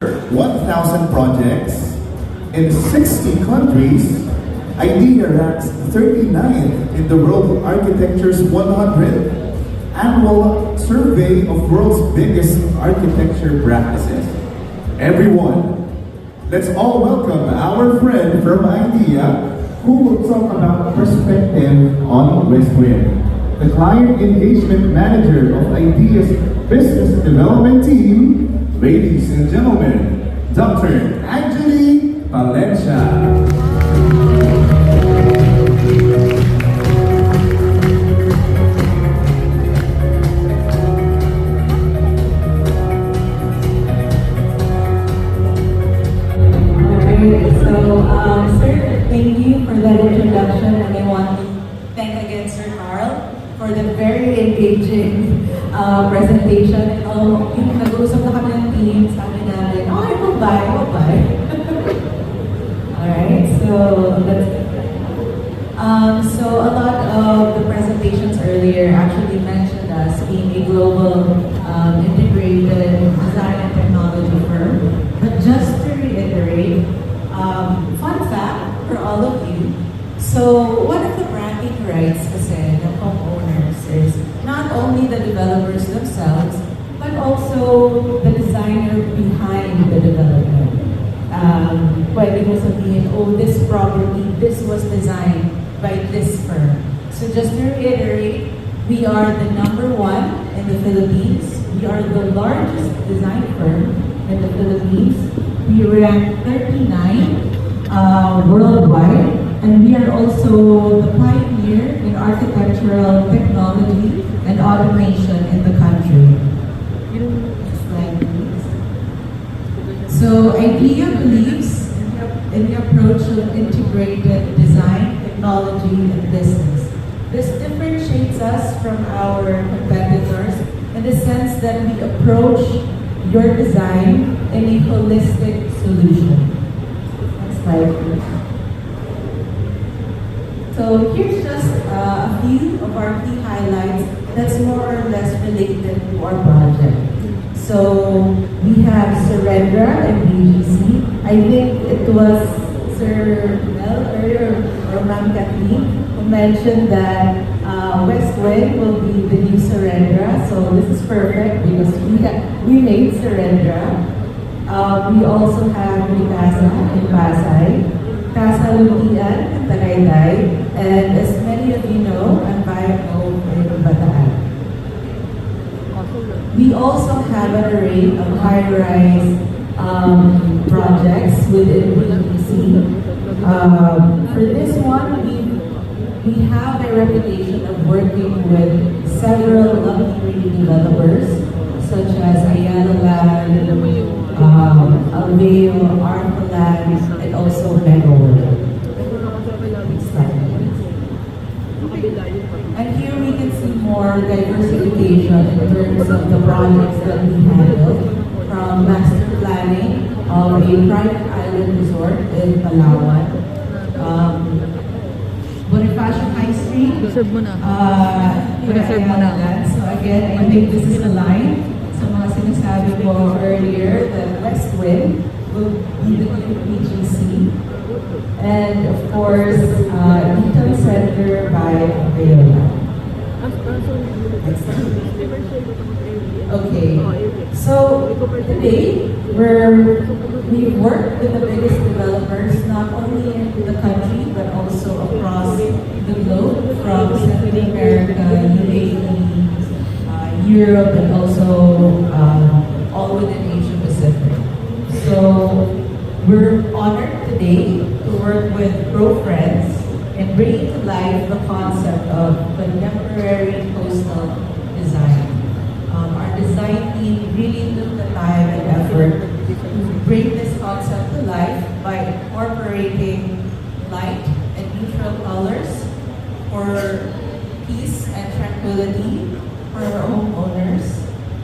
1,000 projects in 60 countries, IDEA ranks 39th in the World Architecture's 100 annual survey of world's biggest architecture practices. Everyone, let's all welcome our friend from IDEA who will talk about perspective on Westwind, the client engagement manager of IDEA's business development team. Ladies and gentlemen, Dr. Angeli Valencia. Sir, thank you for that introduction, and I want to thank again Sir Carl for the very engaging presentation. Yung nag-uusap na kami ng team, sabi namin, okay, we'll buy. Alright, so that's so a lot of the presentations earlier actually mentioned us being a global integrated design and technology firm. But just to reiterate, fun fact for all of you. So one of the bragging rights kasi ng homeowners is not only the developers themselves, but also the designer behind the development. Pwede mo sabihin, oh, this property, this was designed by this firm. So just to reiterate, we are the #1 in the Philippines. We are the largest design firm in the Philippines. We rank 39 worldwide, and we are also the pioneer in architectural technology and automation in the country. Next slide, please. So IDEA believes in the approach of integrated design, technology, and business. This differentiates us from our competitors in the sense that we approach your design in a holistic solution. Next slide, please. So here's just a few of our key highlights that's more or less related to our project. So we have Surrendra and BGC. I think it was Sir Mel earlier, or Ma'am Kathleen, who mentioned that Westwind will be the new Surrendra. So this is perfect because we made Surrendra. We also have Casa in Pasay, Casa Lumian in Tagaytay, and as many of you know, I'm Bayamo in Bataan. We also have an array of high-rise projects within BGC. For this one, we have a reputation of working with several luxury developers, such as Ayala Land, Alveo, Arthaland, and also Megaworld. And here we can see more diversification in terms of the projects that we handle, from master planning of a private island resort in Palawan, Bonifacio High Street, So again, I think this is the line sa mga sinasabi ko earlier that Westwind will be the new PGC. And of course, Detail Center by Viola. Okay, so today we've worked with the biggest developers not only in the country but also across the globe, from Central America, UAE, Europe, and also all within Asia Pacific. So we're honored today to work with Pro Friends and bringing to life the concept of contemporary coastal design. Our design team really took the time and effort to bring this concept to life by incorporating light and neutral colors for peace and tranquility for our homeowners,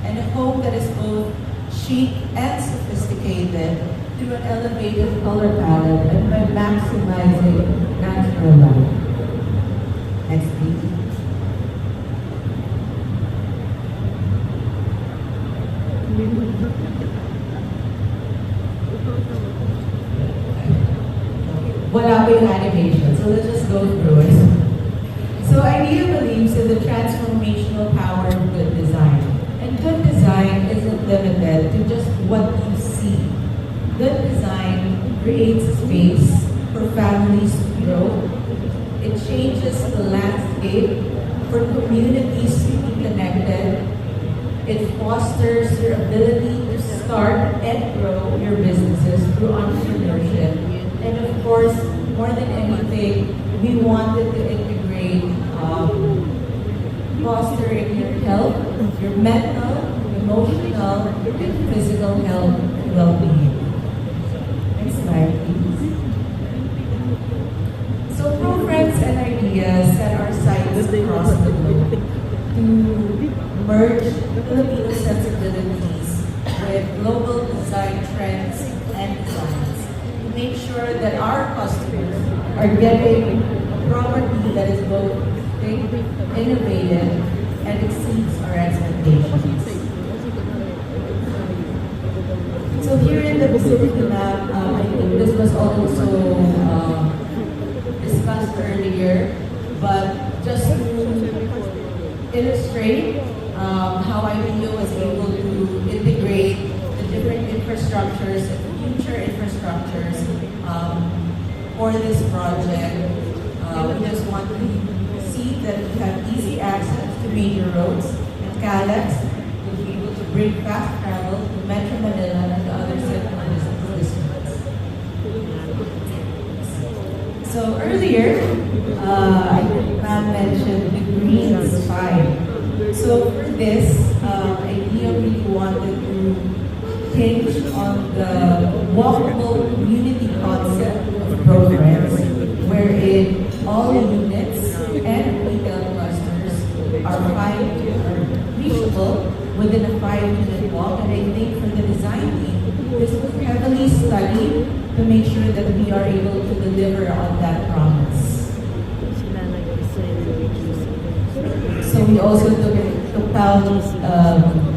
and a home that is both chic and sophisticated through an elevated color palette and by maximizing natural light. Next, please. wala pa yung animation. So let's just go through it. So IDEA believes in the transformational power of good design. And good design isn't limited to just what you see. Good design creates space for families to grow. It changes the landscape for communities to be connected. It fosters your ability to start and grow your businesses through entrepreneurship. And of course, more than anything, we wanted to integrate fostering your health, your mental, emotional, and physical health and well-being. Next slide, please. So ProFriends and IDEA set our sights across the globe to merge Filipino sensibilities with global design trends and designs to make sure that our customers are getting a property that is both innovative and exceeds our expectations. So here in the vicinity map, I think this was also discussed earlier, but just to illustrate how IDEA was able to integrate the different infrastructures and future infrastructures for this project. We just want to see that we have easy access to major roads and CALEX will be able to bring fast travel to Metro Manila and the other central districts. So earlier, Ma'am mentioned the green spine. So for this, IDEA really wanted to hinge on the walkable community concept of programs, wherein all units and retail clusters are reachable within a 5-minute walk. And I think for the design team, this was heavily studied to make sure that we are able to deliver on that promise. So we also took out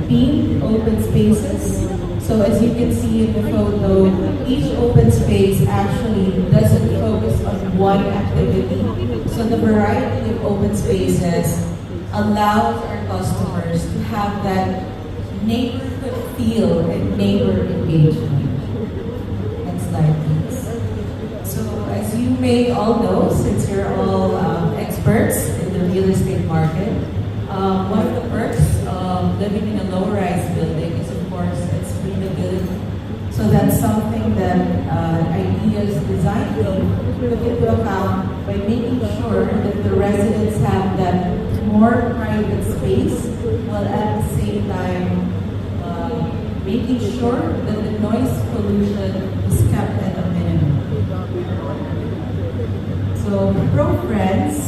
themed open spaces. So as you can see in the photo, each open space actually doesn't focus on one activity. So the variety of open spaces allows our customers to have that neighborhood feel and neighbor engagement. Next slide, please. So as you may all know, since you're all experts in the real estate market, one of the perks of living in a low-rise building is, of course, its breathability. So that's something that IDEA's design team took into account by making sure that the residents have that more private space, while at the same time making sure that the noise pollution is kept at a minimum. So ProFriends,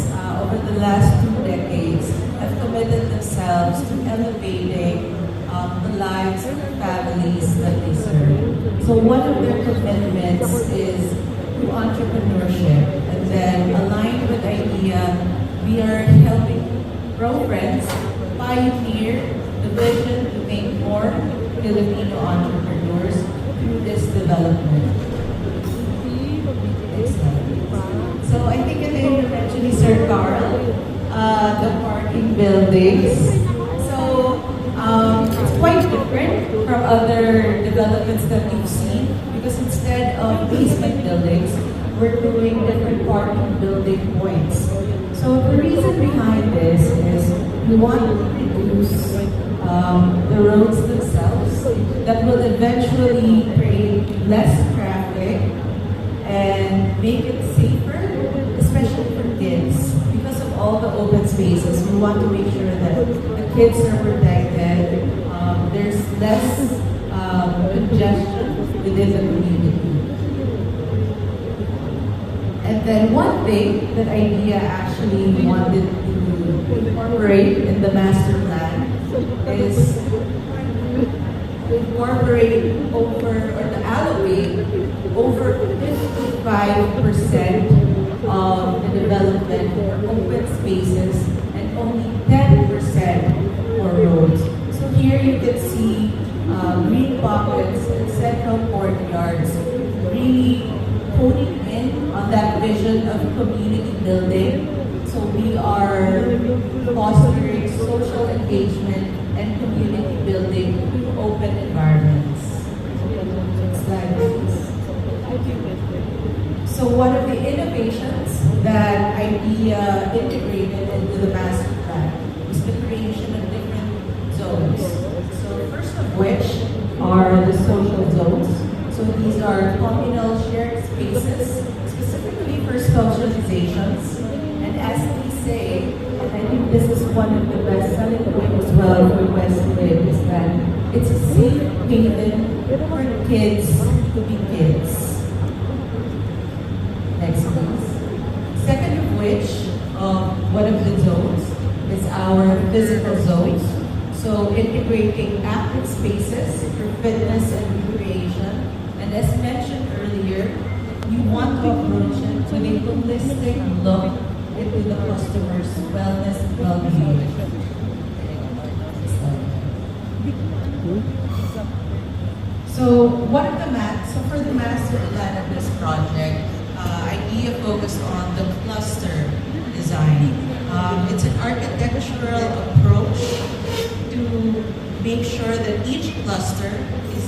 over the last 2 decades, have committed themselves to elevating the lives of the families that they serve. So one of their commitments is to entrepreneurship, and then aligned with IDEA, we are helping ProFriends pioneer the vision to make more Filipino entrepreneurs through this development. So I think eventually Sir Carl, the parking buildings. So it's quite different from other developments that we've seen, because instead of basement buildings, we're doing different parking building points. So the reason behind this is we want to reduce the roads themselves that will eventually create less traffic and make it safer, especially for kids. Because of all the open spaces, we want to make sure that the kids are protected, there's less congestion within the community. And then one thing that IDEA actually wanted to incorporate in the master plan is to incorporate or to allocate over 55% of the development for open spaces and only 10% for roads. So here you can see green pockets and central courtyards really honing in on that vision of community building. So we are fostering social engagement and community building through open environments. Next slide, please. So one of the innovations that IDEA integrated into the master plan is the creation of different zones. So first of which are the social zones. So these are communal shared spaces, specifically for socializations. And as we say, and I think this is one of the best selling points as well for Westwind, is that it's a safe haven for kids to be kids. Next, please. Second of which, one of the zones is our physical zones. So integrating active spaces for fitness and recreation. And as mentioned earlier, you want to approach it with a holistic look into the customer's wellness and well-being. So for the master plan of this project, IDEA focused on the cluster design. It's an architectural approach to make sure that each cluster is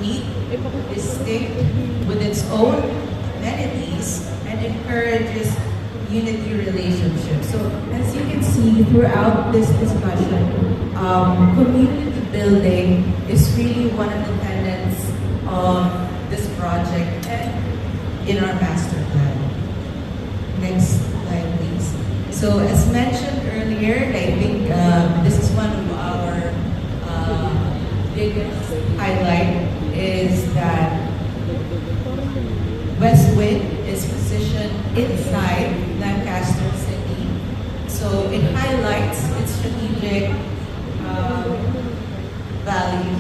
unique, distinct, with its own amenities, and encourages unity relationships. So as you can see throughout this discussion, community building is really one of the tenets of this project and in our master plan. Next slide, please. So as mentioned earlier, I think this is one of our biggest highlight is that Westwind is positioned inside Lancaster City. So it highlights its strategic value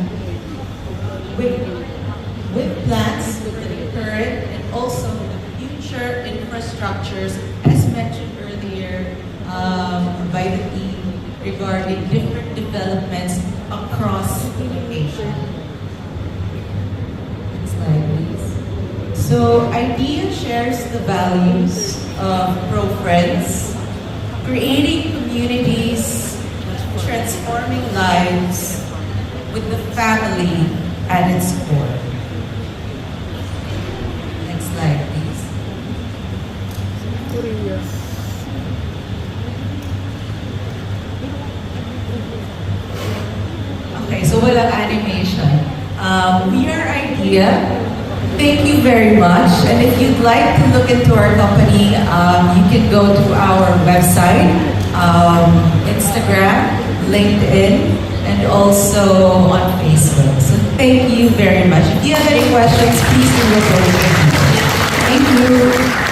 with plans for the current and also the future infrastructures, as mentioned earlier by the team regarding different developments across the nation. Next slide, please. So IDEA shares the values of pro-friends, creating communities, transforming lives with the family at its core. Next slide, please. Okay, so walang animation. We are IDEA. Thank you very much. And if you'd like to look into our company, you can go to our website, Instagram, LinkedIn, and also on Facebook. So thank you very much. If you have any questions, please do approach me. Thank you.